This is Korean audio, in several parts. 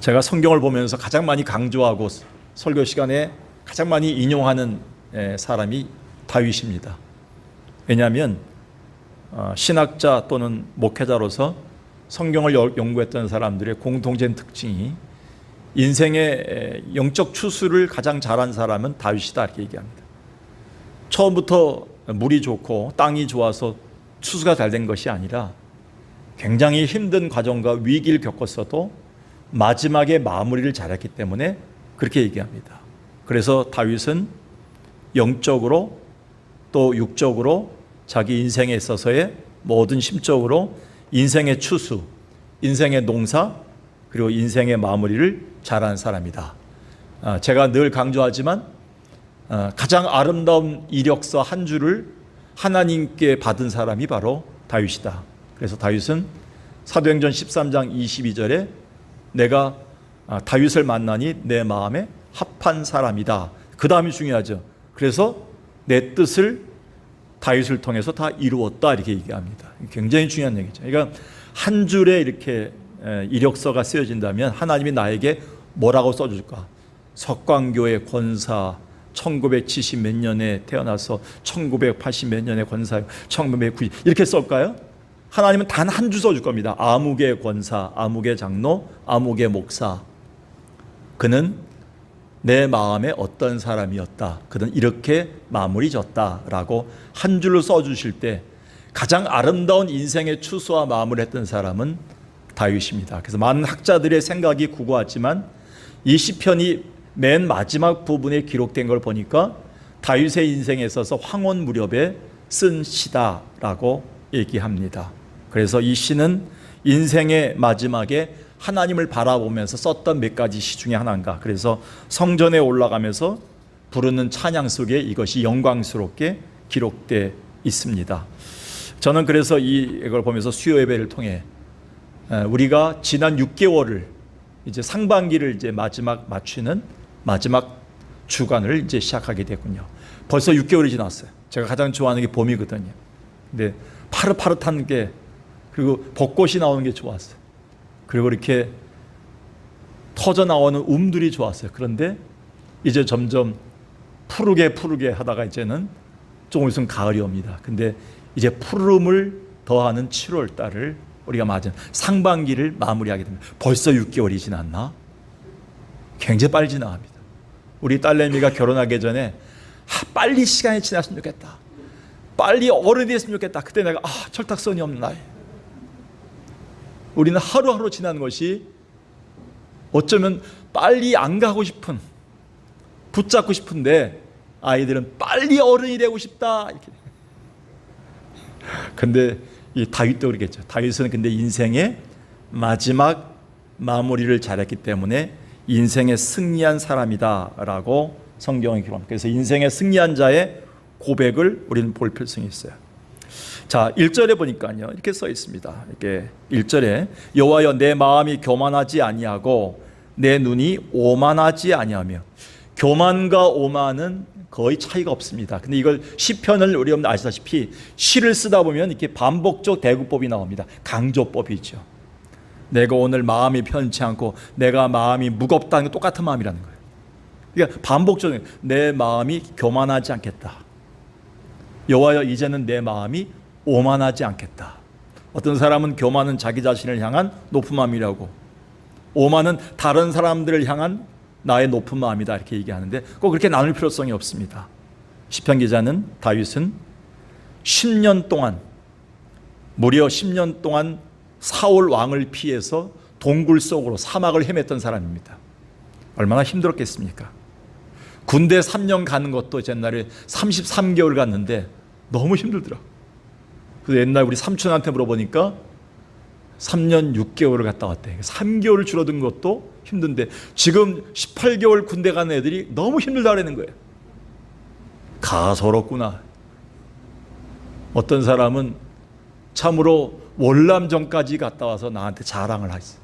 제가 성경을 보면서 가장 많이 강조하고 설교 시간에 가장 많이 인용하는 사람이 다윗입니다. 왜냐하면 신학자 또는 목회자로서 성경을 연구했던 사람들의 공통된 특징이 인생의 영적 추수를 가장 잘한 사람은 다윗이다 이렇게 얘기합니다. 처음부터 물이 좋고 땅이 좋아서 추수가 잘 된 것이 아니라 굉장히 힘든 과정과 위기를 겪었어도 마지막에 마무리를 잘했기 때문에 그렇게 얘기합니다. 그래서 다윗은 영적으로 또 육적으로 자기 인생에 있어서의 모든 심적으로 인생의 추수, 인생의 농사, 그리고 인생의 마무리를 잘한 사람이다. 제가 늘 강조하지만 가장 아름다운 이력서 한 줄을 하나님께 받은 사람이 바로 다윗이다. 그래서 다윗은 사도행전 13장 22절에 내가 다윗을 만나니 내 마음에 합한 사람이다. 그 다음이 중요하죠. 그래서 내 뜻을 다윗을 통해서 다 이루었다 이렇게 얘기합니다. 굉장히 중요한 얘기죠. 그러니까 한 줄에 이렇게 이력서가 쓰여진다면 하나님이 나에게 뭐라고 써줄까? 석광교회 권사 1970 몇 년에 태어나서 1980 몇 년에 권사 1990 이렇게 쓸까요? 하나님은 단 한 줄 써줄 겁니다. 아무개 권사, 아무개 장로, 아무개 목사. 그는 내 마음에 어떤 사람이었다. 그는 이렇게 마무리 졌다라고 한 줄로 써주실 때 가장 아름다운 인생의 추수와 마무리했던 사람은 다윗입니다. 그래서 많은 학자들의 생각이 구구하지만 이 시편이 맨 마지막 부분에 기록된 걸 보니까 다윗의 인생에 있어서 황혼 무렵에 쓴 시다라고 얘기합니다. 그래서 이 시는 인생의 마지막에 하나님을 바라보면서 썼던 몇 가지 시 중에 하나인가. 그래서 성전에 올라가면서 부르는 찬양 속에 이것이 영광스럽게 기록되어 있습니다. 저는 그래서 이걸 보면서 수요 예배를 통해 우리가 지난 6개월을 이제 상반기를 이제 맞추는 마지막 주간을 이제 시작하게 됐군요. 벌써 6개월이 지났어요. 제가 가장 좋아하는 게 봄이거든요. 근데 파릇파릇한 게 그리고 벚꽃이 나오는 게 좋았어요. 그리고 이렇게 터져 나오는 움들이 좋았어요. 그런데 이제 점점 푸르게 하다가 이제는 조금 있으면 가을이 옵니다. 근데 이제 푸름을 더하는 7월 달을 우리가 맞은 상반기를 마무리하게 됩니다. 벌써 6개월이 지났나? 굉장히 빨리 지나갑니다. 우리 딸내미가 결혼하기 전에 빨리 시간이 지났으면 좋겠다. 빨리 어른이 됐으면 좋겠다. 그때 내가 철딱선이 없는 나이. 우리는 하루하루 지나는 것이 어쩌면 빨리 안 가고 싶은, 붙잡고 싶은데 아이들은 빨리 어른이 되고 싶다. 이렇게. 근데 이 다윗도 그러겠죠. 다윗은 근데 인생의 마지막 마무리를 잘했기 때문에 인생의 승리한 사람이다라고 성경이 기록합니다. 그래서 인생의 승리한 자의 고백을 우리는 볼 필요성이 있어요. 자, 1절에 보니까요. 이렇게 써 있습니다. 이렇게 1절에 여호와여 내 마음이 교만하지 아니하고 내 눈이 오만하지 아니하며. 교만과 오만은 거의 차이가 없습니다. 근데 이걸 시편을 우리 여러분 아시다시피 시를 쓰다 보면 이렇게 반복적 대구법이 나옵니다. 강조법이죠. 내가 오늘 마음이 편치 않고 내가 마음이 무겁다는 게 똑같은 마음이라는 거예요. 그러니까 반복적인 내 마음이 교만하지 않겠다. 여호와여 이제는 내 마음이 오만하지 않겠다. 어떤 사람은 교만은 자기 자신을 향한 높은 마음이라고, 오만은 다른 사람들을 향한 나의 높은 마음이다 이렇게 얘기하는데 꼭 그렇게 나눌 필요성이 없습니다. 시편 기자는 다윗은 10년 동안 무려 10년 동안 사울 왕을 피해서 동굴 속으로 사막을 헤맸던 사람입니다. 얼마나 힘들었겠습니까? 군대 3년 가는 것도 옛날에 33개월 갔는데 너무 힘들더라고요. 그래서 옛날 우리 삼촌한테 물어보니까 3년 6개월을 갔다 왔대. 3개월 줄어든 것도 힘든데 지금 18개월 군대 가는 애들이 너무 힘들다라는 거예요. 가소롭구나. 어떤 사람은 참으로 월남전까지 갔다 와서 나한테 자랑을 하셨어요.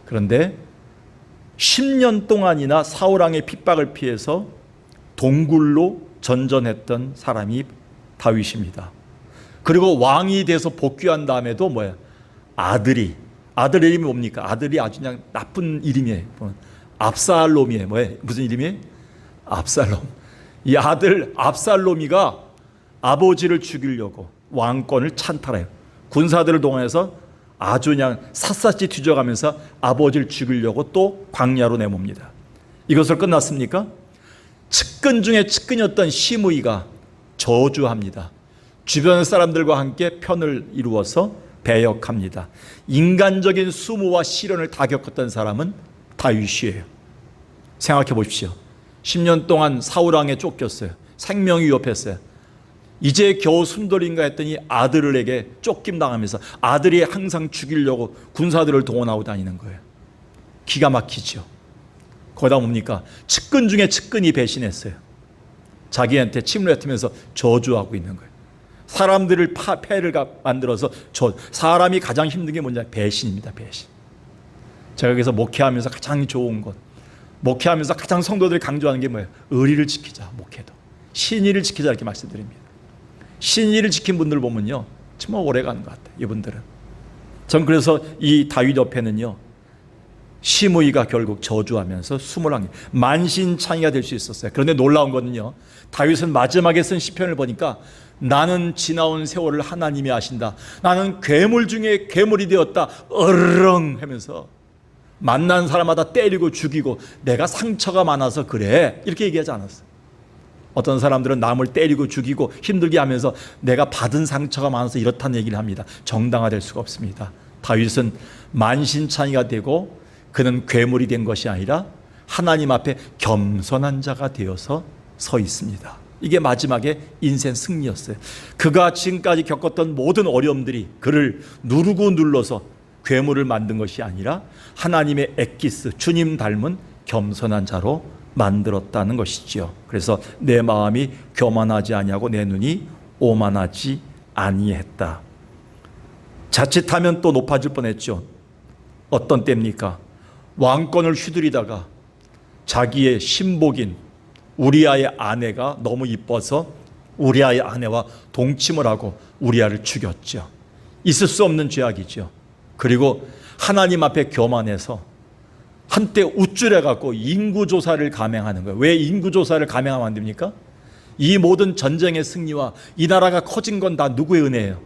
그런데 10년 동안이나 사울왕의 핍박을 피해서 동굴로 전전했던 사람이 다윗입니다. 그리고 왕이 돼서 복귀한 다음에도 아들이 아들 이름이 뭡니까? 아들이 아주 그냥 나쁜 이름이에요. 압살롬이에요. 뭐예요? 무슨 이름이에요? 압살롬. 이 아들 압살롬이가 아버지를 죽이려고 왕권을 찬탈해요. 군사들을 동원해서 아주 그냥 샅샅이 뒤져가면서 아버지를 죽이려고 또 광야로 내몹니다. 이것을 끝났습니까? 측근 중에 측근이었던 시므이가 저주합니다. 주변 사람들과 함께 편을 이루어서 배역합니다. 인간적인 수모와 시련을 다 겪었던 사람은 다윗이에요. 생각해 보십시오. 10년 동안 사울왕에 쫓겼어요. 생명이 위협했어요. 이제 겨우 숨돌인가 했더니 아들에게 쫓김당하면서 아들이 항상 죽이려고 군사들을 동원하고 다니는 거예요. 기가 막히죠. 거기다 뭡니까? 측근 중에 측근이 배신했어요. 자기한테 침을 뱉으면서 저주하고 있는 거예요. 사람들을 폐를 만들어서 사람이 가장 힘든 게 뭔지 배신입니다. 배신. 제가 여기서 목회하면서 가장 좋은 것, 목회하면서 가장 성도들이 강조하는 게 뭐예요? 의리를 지키자. 목회도 신의를 지키자 이렇게 말씀드립니다. 신의를 지킨 분들 보면요 정말 오래 가는 것 같아요. 이분들은. 전 그래서 이 다윗 옆에는요 시므이가 결국 저주하면서 21개 만신창이가 될 수 있었어요. 그런데 놀라운 거는요 다윗은 마지막에 쓴 시편을 보니까 나는 지나온 세월을 하나님이 아신다. 나는 괴물 중에 괴물이 되었다. 으르렁 하면서 만난 사람마다 때리고 죽이고 내가 상처가 많아서 그래 이렇게 얘기하지 않았어요. 어떤 사람들은 남을 때리고 죽이고 힘들게 하면서 내가 받은 상처가 많아서 이렇다는 얘기를 합니다. 정당화될 수가 없습니다. 다윗은 만신창이가 되고 그는 괴물이 된 것이 아니라 하나님 앞에 겸손한 자가 되어서 서 있습니다. 이게 마지막에 인생 승리였어요. 그가 지금까지 겪었던 모든 어려움들이 그를 누르고 눌러서 괴물을 만든 것이 아니라 하나님의 엑기스, 주님 닮은 겸손한 자로 만들었다는 것이지요. 그래서 내 마음이 교만하지 아니하고 내 눈이 오만하지 아니했다. 자칫하면 또 높아질 뻔했죠. 어떤 때입니까? 왕권을 휘두르다가 자기의 신복인 우리아의 아내가 너무 이뻐서 우리아의 아내와 동침을 하고 우리아를 죽였죠. 있을 수 없는 죄악이죠. 그리고 하나님 앞에 교만해서 한때 우쭐해갖고 인구조사를 감행하는 거예요. 왜 인구조사를 감행하면 안 됩니까? 이 모든 전쟁의 승리와 이 나라가 커진 건 다 누구의 은혜예요?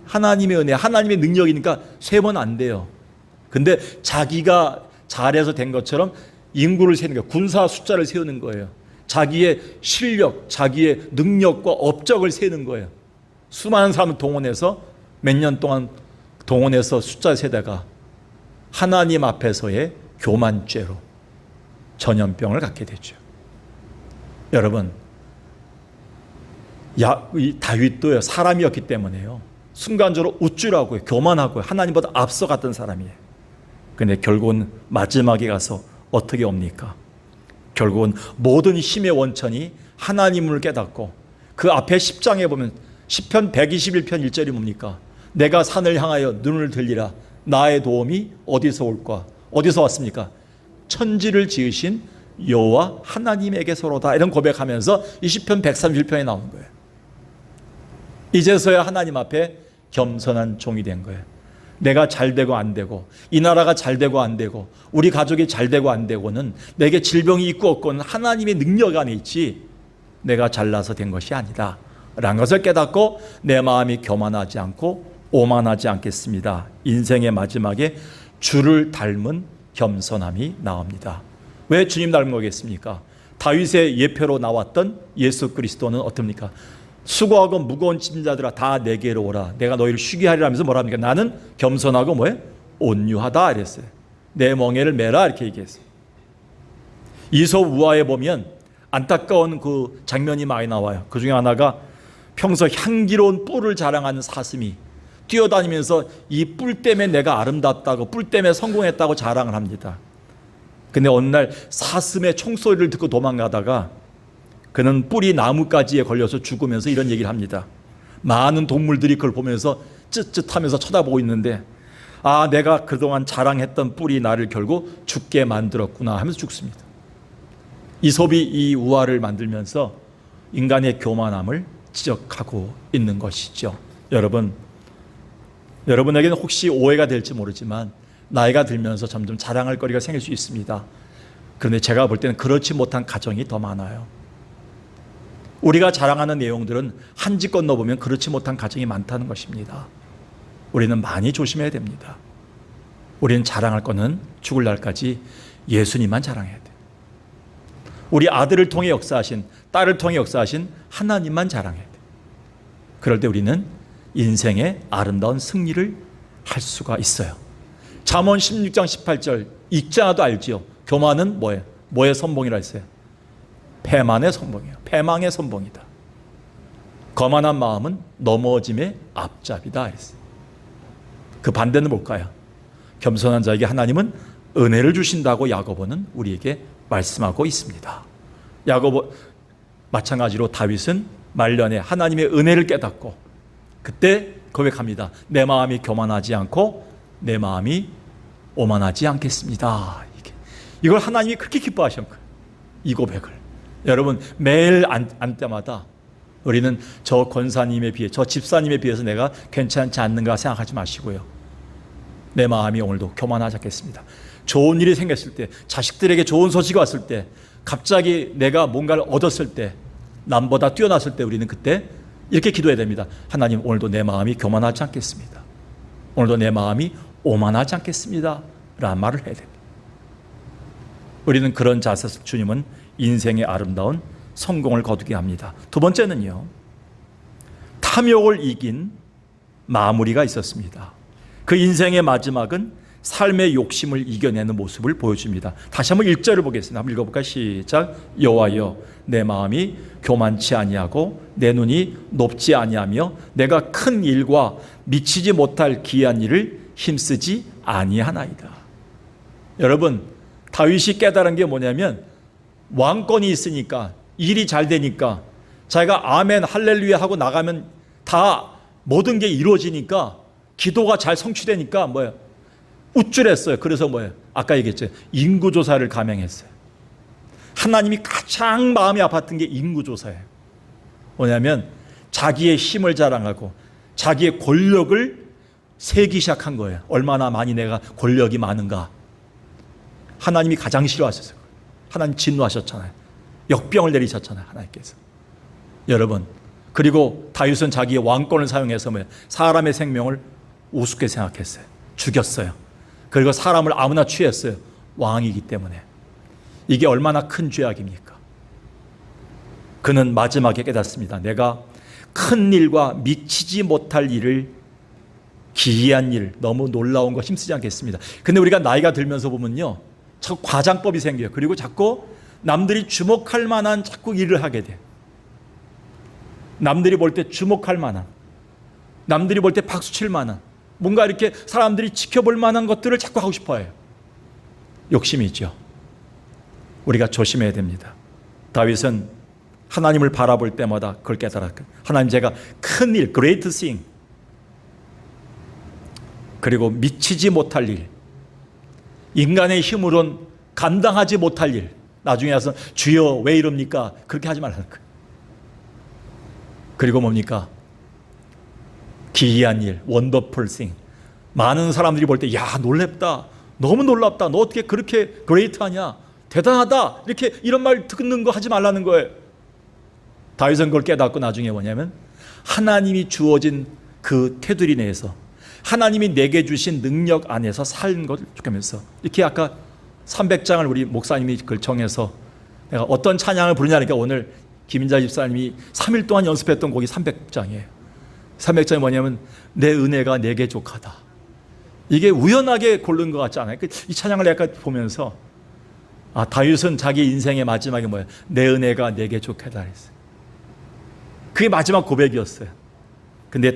하나님의 은혜, 하나님의 능력이니까 세면 안 돼요. 근데 자기가 잘해서 된 것처럼 인구를 세는 거예요. 군사 숫자를 세우는 거예요. 자기의 실력, 자기의 능력과 업적을 세는 거예요. 수많은 사람을 동원해서 몇 년 동안 동원해서 숫자 세다가 하나님 앞에서의 교만죄로 전염병을 갖게 되죠. 여러분, 이 다윗도요 사람이었기 때문에요 순간적으로 우쭐하고요 교만하고요 하나님보다 앞서갔던 사람이에요. 그런데 결국은 마지막에 가서 어떻게 옵니까? 결국은 모든 힘의 원천이 하나님을 깨닫고 그 앞에 10장에 보면 시편 121편 1절이 뭡니까? 내가 산을 향하여 눈을 들리라. 나의 도움이 어디서 올까? 어디서 왔습니까? 천지를 지으신 여호와 하나님에게서로다. 이런 고백하면서 이 시편 131편에 나오는 거예요. 이제서야 하나님 앞에 겸손한 종이 된 거예요. 내가 잘 되고 안 되고 이 나라가 잘 되고 안 되고 우리 가족이 잘 되고 안 되고는 내게 질병이 있고 없고는 하나님의 능력 안에 있지 내가 잘나서 된 것이 아니다 라는 것을 깨닫고 내 마음이 교만하지 않고 오만하지 않겠습니다. 인생의 마지막에 주를 닮은 겸손함이 나옵니다. 왜 주님 닮은 거겠습니까? 다윗의 예표로 나왔던 예수 그리스도는 어떻습니까? 수고하고 무거운 짐진 자들아 다 내게로 오라. 내가 너희를 쉬게 하리라 하면서 뭐라 합니까? 나는 겸손하고 뭐예요? 온유하다 이랬어요. 내 멍에를 메라 이렇게 얘기했어요. 이솝 우화에 보면 안타까운 그 장면이 많이 나와요. 그 중에 하나가 평소 향기로운 뿔을 자랑하는 사슴이 뛰어다니면서 이 뿔 때문에 내가 아름답다고 뿔 때문에 성공했다고 자랑을 합니다. 근데 어느 날 사슴의 총소리를 듣고 도망가다가 그는 뿔이 나뭇가지에 걸려서 죽으면서 이런 얘기를 합니다. 많은 동물들이 그걸 보면서 쯧쯧하면서 쳐다보고 있는데 아 내가 그동안 자랑했던 뿔이 나를 결국 죽게 만들었구나 하면서 죽습니다. 이솝이 이 우화를 만들면서 인간의 교만함을 지적하고 있는 것이죠. 여러분 여러분에게는 혹시 오해가 될지 모르지만 나이가 들면서 점점 자랑할 거리가 생길 수 있습니다. 그런데 제가 볼 때는 그렇지 못한 가정이 더 많아요. 우리가 자랑하는 내용들은 한 집 건너보면 그렇지 못한 가정이 많다는 것입니다. 우리는 많이 조심해야 됩니다. 우리는 자랑할 거는 죽을 날까지 예수님만 자랑해야 돼요. 우리 아들을 통해 역사하신, 딸을 통해 역사하신 하나님만 자랑해야 돼요. 그럴 때 우리는 인생의 아름다운 승리를 할 수가 있어요. 잠언 16장 18절 읽지 않아도 알지요. 교만은 뭐예요? 뭐의 선봉이라 했어요? 패만의 선봉이에요. 패망의 선봉이다. 거만한 마음은 넘어짐의 앞잡이다 했어요. 그 반대는 뭘까요? 겸손한 자에게 하나님은 은혜를 주신다고 야고보는 우리에게 말씀하고 있습니다. 야고보 마찬가지로 다윗은 말년에 하나님의 은혜를 깨닫고 그때 고백합니다. 내 마음이 교만하지 않고 내 마음이 오만하지 않겠습니다. 이걸 하나님이 그렇게 기뻐하신 거예요. 이 고백을. 여러분 매일 안 때마다 우리는 저 권사님에 비해, 저 집사님에 비해서 내가 괜찮지 않는가 생각하지 마시고요. 내 마음이 오늘도 교만하지 않겠습니다. 좋은 일이 생겼을 때, 자식들에게 좋은 소식이 왔을 때, 갑자기 내가 뭔가를 얻었을 때, 남보다 뛰어났을 때 우리는 그때 이렇게 기도해야 됩니다. 하나님, 오늘도 내 마음이 교만하지 않겠습니다. 오늘도 내 마음이 오만하지 않겠습니다. 라는 말을 해야 됩니다. 우리는 그런 자세에서 주님은 인생의 아름다운 성공을 거두게 합니다. 두 번째는요, 탐욕을 이긴 마무리가 있었습니다. 그 인생의 마지막은 삶의 욕심을 이겨내는 모습을 보여줍니다. 다시 한번 1절을 보겠습니다. 한번 읽어볼까요? 시작. 여호와여, 내 마음이 교만치 아니하고 내 눈이 높지 아니하며 내가 큰 일과 미치지 못할 기이한 일을 힘쓰지 아니하나이다. 여러분, 다윗이 깨달은 게 뭐냐면 왕권이 있으니까, 일이 잘 되니까, 자기가 아멘 할렐루야 하고 나가면 다 모든 게 이루어지니까, 기도가 잘 성취되니까 뭐예요? 우쭐했어요. 그래서 뭐예요? 아까 얘기했죠. 인구조사를 감행했어요. 하나님이 가장 마음이 아팠던 게 인구조사예요. 뭐냐면 자기의 힘을 자랑하고 자기의 권력을 세기 시작한 거예요. 얼마나 많이 내가 권력이 많은가. 하나님이 가장 싫어하셨어요. 하나님 진노하셨잖아요. 역병을 내리셨잖아요. 하나님께서. 여러분, 그리고 다윗은 자기의 왕권을 사용해서 뭐예요? 사람의 생명을 우습게 생각했어요. 죽였어요. 그리고 사람을 아무나 취했어요. 왕이기 때문에. 이게 얼마나 큰 죄악입니까? 그는 마지막에 깨닫습니다. 내가 큰 일과 미치지 못할 일을, 기이한 일, 너무 놀라운 거 힘쓰지 않겠습니다. 근데 우리가 나이가 들면서 보면요, 자꾸 과장법이 생겨요. 그리고 자꾸 남들이 주목할 만한 자꾸 일을 하게 돼요. 남들이 볼 때 주목할 만한, 남들이 볼 때 박수 칠 만한, 뭔가 이렇게 사람들이 지켜볼 만한 것들을 자꾸 하고 싶어 해요. 욕심이 있죠. 우리가 조심해야 됩니다. 다윗은 하나님을 바라볼 때마다 그걸 깨달았고, 하나님, 제가 큰 일, great thing, 그리고 미치지 못할 일, 인간의 힘으로는 감당하지 못할 일, 나중에 와서 주여 왜 이럽니까? 그렇게 하지 말라는 거예요. 그리고 뭡니까? 기이한 일, wonderful thing. 많은 사람들이 볼 때, 야, 놀랍다, 너무 놀랍다, 너 어떻게 그렇게 그레이트하냐, 대단하다, 이렇게 이런 말 듣는 거 하지 말라는 거예요. 다윗은 그걸 깨닫고 나중에 뭐냐면 하나님이 주어진 그 테두리 내에서, 하나님이 내게 주신 능력 안에서 사는 것을 죽으면서, 이렇게 아까 300장을 우리 목사님이 그걸 정해서 내가 어떤 찬양을 부르냐니까, 오늘 김인자 집사님이 3일 동안 연습했던 곡이 300장이에요. 300장이 뭐냐면 내 은혜가 내게 족하다. 이게 우연하게 고른 것 같지 않아요? 이 찬양을 내가 보면서, 아, 다윗은 자기 인생의 마지막에 뭐예요? 내 은혜가 내게 족하다 했어요. 그게 마지막 고백이었어요. 근데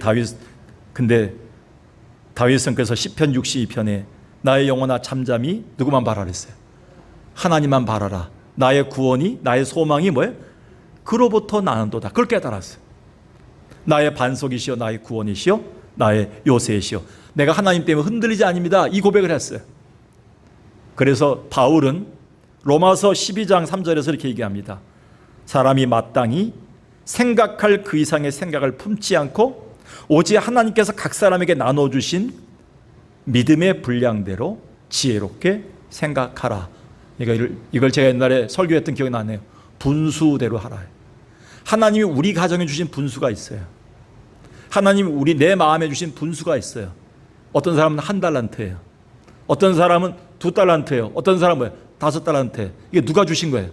다윗은 그래서 시편 62편에 나의 영혼아 잠잠히 누구만 바라라 했어요? 하나님만 바라라. 나의 구원이, 나의 소망이 뭐예요? 그로부터 나는도다. 그걸 깨달았어요. 나의 반석이시여, 나의 구원이시여, 나의 요새이시여, 내가 하나님 때문에 흔들리지 아닙니다. 이 고백을 했어요. 그래서 바울은 로마서 12장 3절에서 이렇게 얘기합니다. 사람이 마땅히 생각할 그 이상의 생각을 품지 않고 오직 하나님께서 각 사람에게 나눠주신 믿음의 분량대로 지혜롭게 생각하라. 이걸 제가 옛날에 설교했던 기억이 나네요. 분수대로 하라. 하나님이 우리 가정에 주신 분수가 있어요. 하나님이 내 마음에 주신 분수가 있어요. 어떤 사람은 1달란트예요. 어떤 사람은 2달란트예요. 어떤 사람은 5달란트. 이게 누가 주신 거예요?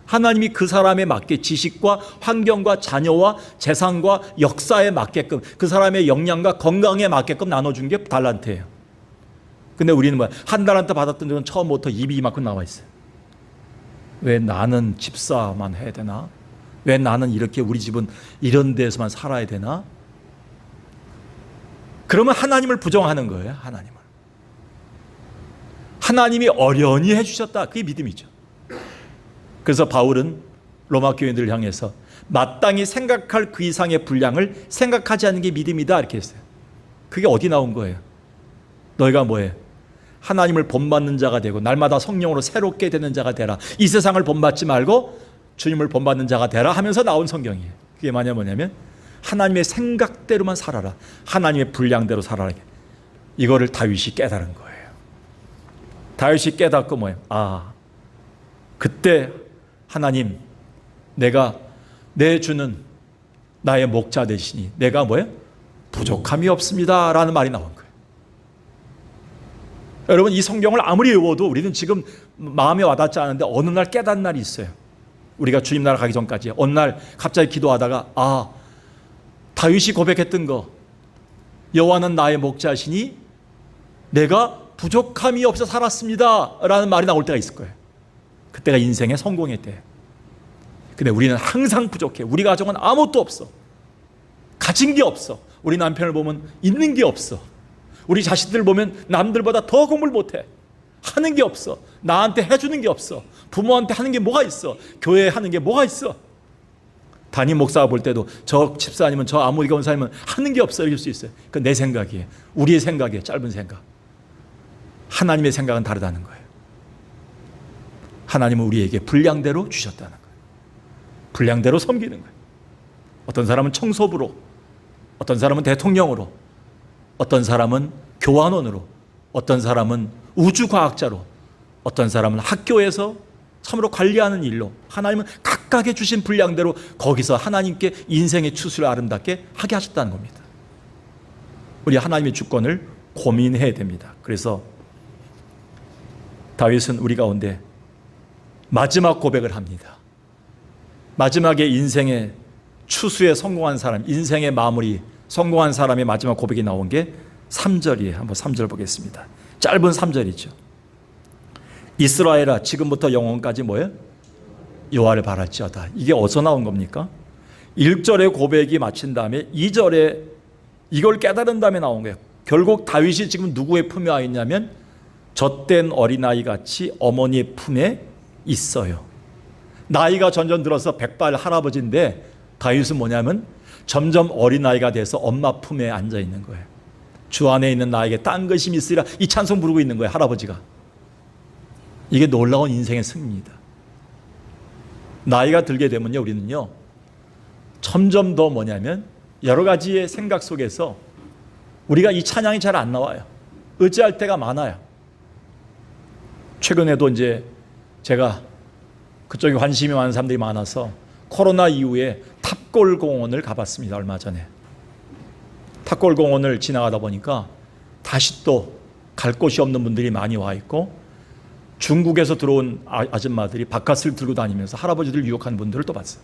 하나님이 그 사람에 맞게 지식과 환경과 자녀와 재산과 역사에 맞게끔 그 사람의 역량과 건강에 맞게끔 나눠준 게 달란트예요. 근데 우리는 뭐야? 1달란트 받았던 적은 처음부터 입이 이만큼 나와 있어요. 왜 나는 집사만 해야 되나? 왜 나는 이렇게 우리 집은 이런 데서만 살아야 되나? 그러면 하나님을 부정하는 거예요. 하나님이 어련히 해주셨다. 그게 믿음이죠. 그래서 바울은 로마 교인들을 향해서 마땅히 생각할 그 이상의 분량을 생각하지 않는 게 믿음이다 이렇게 했어요. 그게 어디 나온 거예요? 너희가 뭐해? 하나님을 본받는 자가 되고 날마다 성령으로 새롭게 되는 자가 되라. 이 세상을 본받지 말고 주님을 본받는 자가 되라 하면서 나온 성경이에요. 그게 뭐냐면 하나님의 생각대로만 살아라. 하나님의 분량대로 살아라. 이거를 다윗이 깨달은 거예요. 다윗이 깨닫고 뭐예요? 그때 하나님, 내가 내 주는 나의 목자 되시니 내가 뭐예요? 부족함이 없습니다 라는 말이 나온 거예요. 여러분, 이 성경을 아무리 외워도 우리는 지금 마음에 와닿지 않은데 어느 날 깨닫는 날이 있어요. 우리가 주님 나라 가기 전까지 어느 날 갑자기 기도하다가 다윗이 고백했던 거, 여호와는 나의 목자시니 내가 부족함이 없어 살았습니다 라는 말이 나올 때가 있을 거예요. 그때가 인생의 성공의 때. 근데 우리는 항상 부족해. 우리 가정은 아무것도 없어. 가진 게 없어. 우리 남편을 보면 있는 게 없어. 우리 자식들 보면 남들보다 더 공부를 못해. 하는 게 없어. 나한테 해주는 게 없어. 부모한테 하는 게 뭐가 있어. 교회에 하는 게 뭐가 있어. 담임 목사가 볼 때도 저 집사님은 저 아무리 권사님은 하는 게 없어 이럴 수 있어요. 그건 내 생각이에요. 우리의 생각이에요. 짧은 생각. 하나님의 생각은 다르다는 거예요. 하나님은 우리에게 분량대로 주셨다는 거예요. 분량대로 섬기는 거예요. 어떤 사람은 청소부로, 어떤 사람은 대통령으로, 어떤 사람은 교환원으로, 어떤 사람은 우주과학자로, 어떤 사람은 학교에서 참으로 관리하는 일로 하나님은 각각의 주신 분량대로 거기서 하나님께 인생의 추수를 아름답게 하게 하셨다는 겁니다. 우리 하나님의 주권을 고민해야 됩니다. 그래서 다윗은 우리 가운데 마지막 고백을 합니다. 마지막에 인생의 추수에 성공한 사람, 인생의 마무리 성공한 사람의 마지막 고백이 나온 게 3절이에요. 한번 3절 보겠습니다. 짧은 3절이죠. 이스라엘아 지금부터 영원까지 뭐예요? 여호와를 바랄지어다. 이게 어디서 나온 겁니까? 1절의 고백이 마친 다음에 2절에 이걸 깨달은 다음에 나온 거예요. 결국 다윗이 지금 누구의 품에 와 있냐면 젖된 어린아이 같이 어머니의 품에 있어요. 나이가 점점 들어서 백발 할아버지인데 다윗은 뭐냐면 점점 어린아이가 돼서 엄마 품에 앉아 있는 거예요. 주 안에 있는 나에게 딴 것이 있으리라 이 찬송 부르고 있는 거예요. 할아버지가. 이게 놀라운 인생의 승리입니다. 나이가 들게 되면요 우리는요 점점 더 뭐냐면 여러 가지의 생각 속에서 우리가 이 찬양이 잘 안 나와요. 의지할 때가 많아요. 최근에도 이제 제가 그쪽에 관심이 많은 사람들이 많아서 코로나 이후에 탑골공원을 가봤습니다. 얼마 전에 탑골공원을 지나가다 보니까 다시 또 갈 곳이 없는 분들이 많이 와 있고 중국에서 들어온 아줌마들이 바카스를 들고 다니면서 할아버지들 유혹하는 분들을 또 봤어요.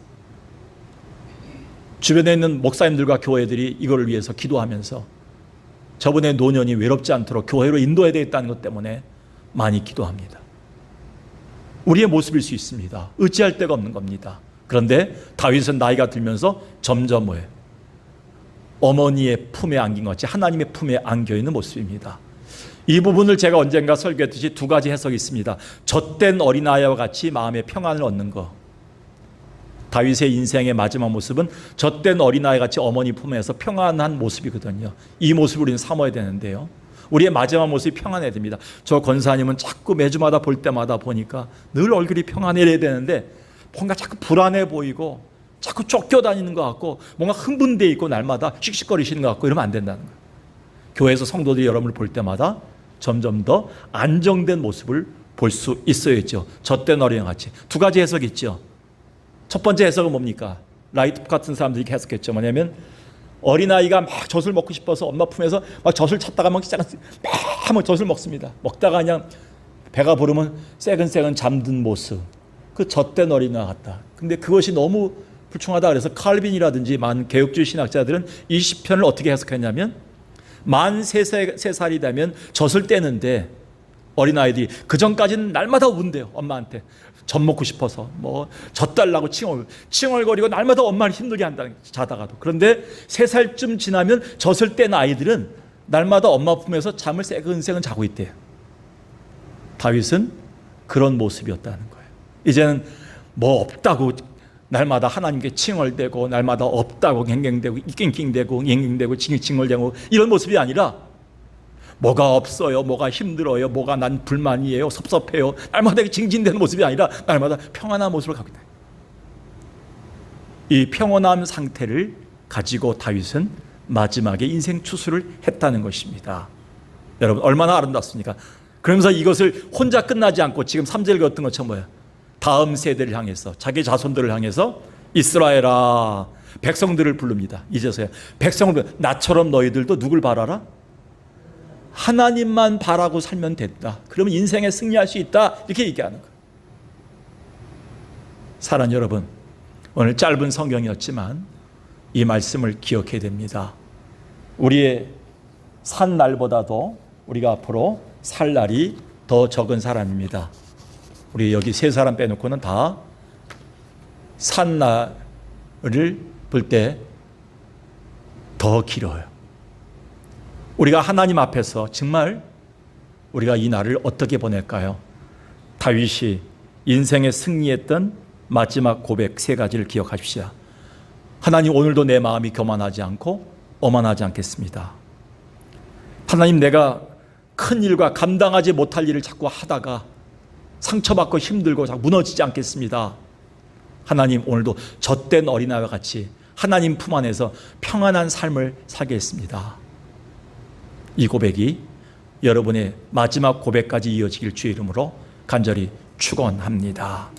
주변에 있는 목사님들과 교회들이 이거를 위해서 기도하면서 저분의 노년이 외롭지 않도록 교회로 인도해야 되겠다는 것 때문에 많이 기도합니다. 우리의 모습일 수 있습니다. 의지할 데가 없는 겁니다. 그런데 다윗은 나이가 들면서 점점 뭐예요? 어머니의 품에 안긴 것 같이 하나님의 품에 안겨있는 모습입니다. 이 부분을 제가 언젠가 설교했듯이 두 가지 해석이 있습니다. 젖된 어린아이와 같이 마음의 평안을 얻는 것. 다윗의 인생의 마지막 모습은 젖된 어린아이 같이 어머니 품에서 평안한 모습이거든요. 이 모습을 우리는 삼아야 되는데요. 우리의 마지막 모습이 평안해야 됩니다. 저 권사님은 자꾸 매주마다 볼 때마다 보니까 늘 얼굴이 평안해야 되는데 뭔가 자꾸 불안해 보이고 자꾸 쫓겨다니는 것 같고 뭔가 흥분되어 있고 날마다 씩씩거리시는 것 같고 이러면 안 된다는 거예요. 교회에서 성도들이 여러분을 볼 때마다 점점 더 안정된 모습을 볼 수 있어야죠. 젖된 어린애 같이. 두 가지 해석이 있죠. 첫 번째 해석은 뭡니까? 라이트 같은 사람들이 해석했죠. 뭐냐면 어린아이가 막 젖을 먹고 싶어서 엄마 품에서 막 젖을 찾다가 막 젖을 먹습니다. 먹다가 그냥 배가 부르면 새근새근 잠든 모습. 그 젖된 어린아 같다. 근데 그것이 너무 불충하다 그래서 칼빈이라든지 많은 개혁주의 신학자들은 이 시편을 어떻게 해석했냐면 만 3살이 되면 젖을 떼는데 어린아이들이 그 전까지는 날마다 운대요. 엄마한테 젖 먹고 싶어서 뭐 젖 달라고 칭얼거리고 날마다 엄마를 힘들게 한다는 자다가도. 그런데 3살쯤 지나면 젖을 뗀 아이들은 날마다 엄마 품에서 잠을 새근새근 자고 있대요. 다윗은 그런 모습이었다는 거예요. 이제는 뭐 없다고 날마다 하나님께 칭얼대고 날마다 없다고 갱갱대고 낑낑대고 갱갱대고 칭얼대고 이런 모습이 아니라 뭐가 없어요, 뭐가 힘들어요, 뭐가 난 불만이에요, 섭섭해요, 날마다 징징대는 모습이 아니라 날마다 평안한 모습을 갖고 있다. 이 평온한 상태를 가지고 다윗은 마지막에 인생 추수를 했다는 것입니다. 여러분 얼마나 아름답습니까? 그러면서 이것을 혼자 끝나지 않고 지금 3절 같은 것처럼 뭐야? 다음 세대를 향해서 자기 자손들을 향해서 이스라엘아 백성들을 부릅니다. 이제서야 백성을 나처럼 너희들도 누굴 바라라? 하나님만 바라고 살면 된다. 그러면 인생에 승리할 수 있다. 이렇게 얘기하는 거예요. 사랑하는 여러분, 오늘 짧은 성경이었지만 이 말씀을 기억해야 됩니다. 우리의 산 날보다도 우리가 앞으로 살 날이 더 적은 사람입니다. 우리 여기 3사람 빼놓고는 다 산 날을 볼 때 더 길어요. 우리가 하나님 앞에서 정말 우리가 이 날을 어떻게 보낼까요? 다윗이 인생에 승리했던 마지막 고백 3가지를 기억하십시오. 하나님 오늘도 내 마음이 교만하지 않고 오만하지 않겠습니다. 하나님 내가 큰 일과 감당하지 못할 일을 자꾸 하다가 상처받고 힘들고 자꾸 무너지지 않겠습니다. 하나님 오늘도 젖된 어린아이와 같이 하나님 품 안에서 평안한 삶을 살겠습니다. 이 고백이 여러분의 마지막 고백까지 이어지길 주의 이름으로 간절히 축원합니다.